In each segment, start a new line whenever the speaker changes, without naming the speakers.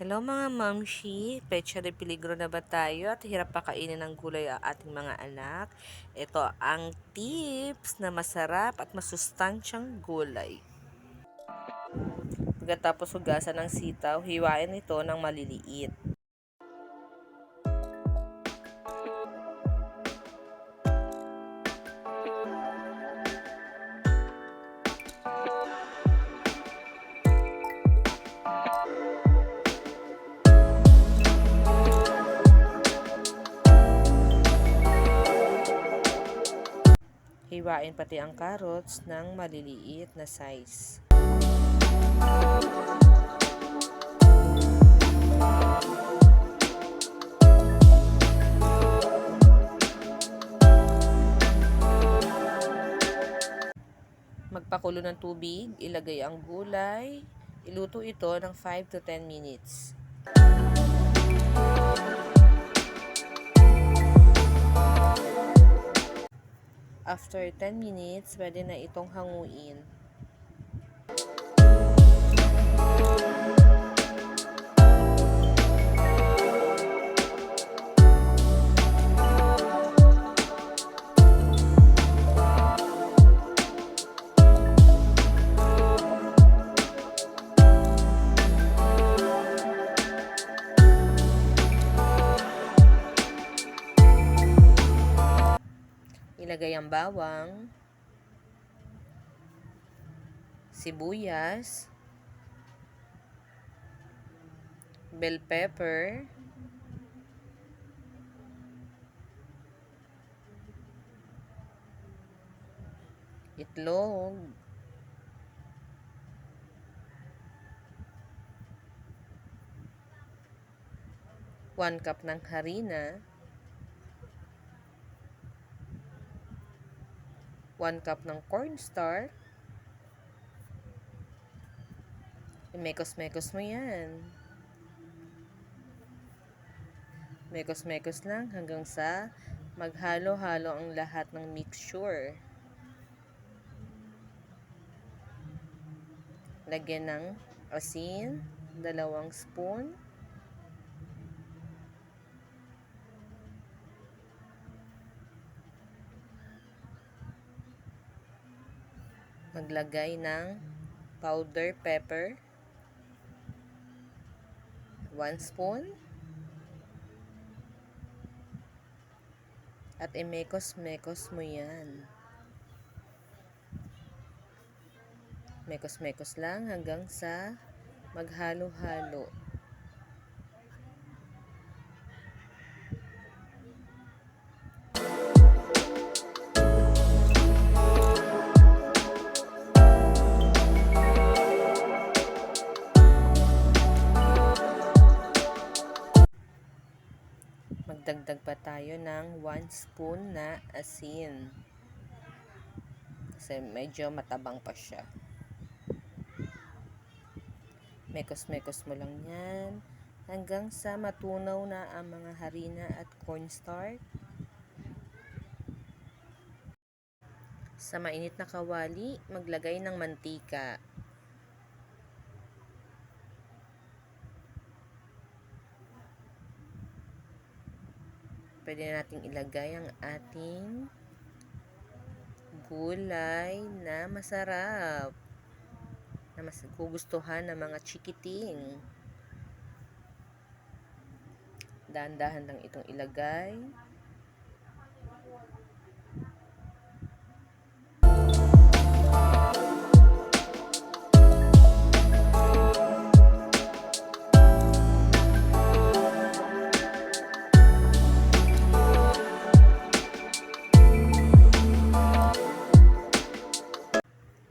Hello mga mamshi, petsa de peligro na ba tayo at hirap pa kainin ng gulay ang ating mga anak? Ito ang tips na masarap at masustansyang gulay. Pagkatapos hugasan ng sitaw, hiwain ito ng maliliit. Hiwain pati ang carrots ng maliliit na size. Magpakulo ng tubig, ilagay ang gulay, iluto ito ng 5 to 10 minutes. After 10 minutes, pwede na itong hanguin. Ilagay ang bawang, sibuyas, bell pepper, itlog, one cup ng harina, 1 cup ng cornstarch. Mekos-mekos mo yan. Mekos-mekos lang hanggang sa maghalo-halo ang lahat ng mixture. Lagyan ng asin, 2 spoon. Maglagay ng powder pepper, 1 spoon. At imekos-mekos mo yan. Mekos-mekos lang hanggang sa maghalo-halo. Magdagdag pa tayo ng 1 spoon na asin. Kasi medyo matabang pa siya. Mekos-mekos mo lang yan hanggang sa matunaw na ang mga harina at cornstarch. Sa mainit na kawali, maglagay ng mantika. Pwede nating ilagay ang ating gulay na masarap, na mas gugustuhan ng mga chikiting. Dahan-dahan lang itong ilagay.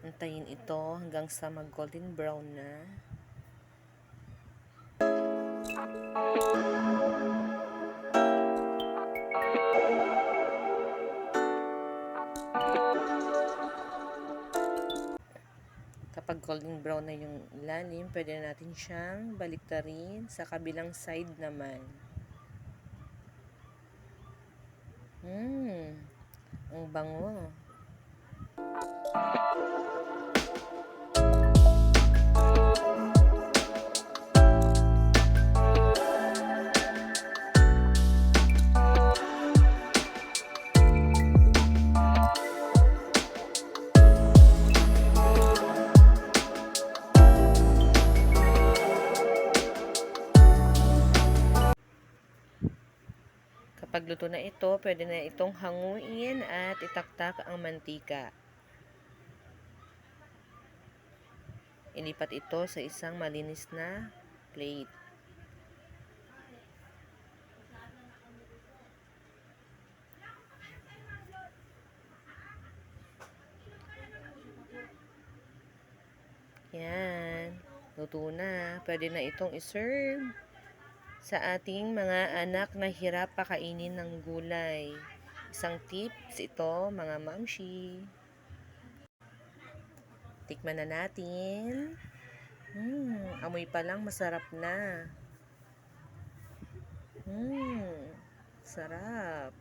Antayin ito hanggang sa mag golden brown na. Kapag golden brown na yung ilalim, pwede natin siyang baliktarin sa kabilang side naman. Ang bango. Pagluto na ito, pwede na itong hanguin at itaktak ang mantika. Ilipat ito sa isang malinis na plate. Yan. Luto na. Pwede na itong iserve sa ating mga anak na hirap pakainin ng gulay. Isang tips ito, mga mamshi. Tikman na natin. Amoy pa lang masarap na. Sarap.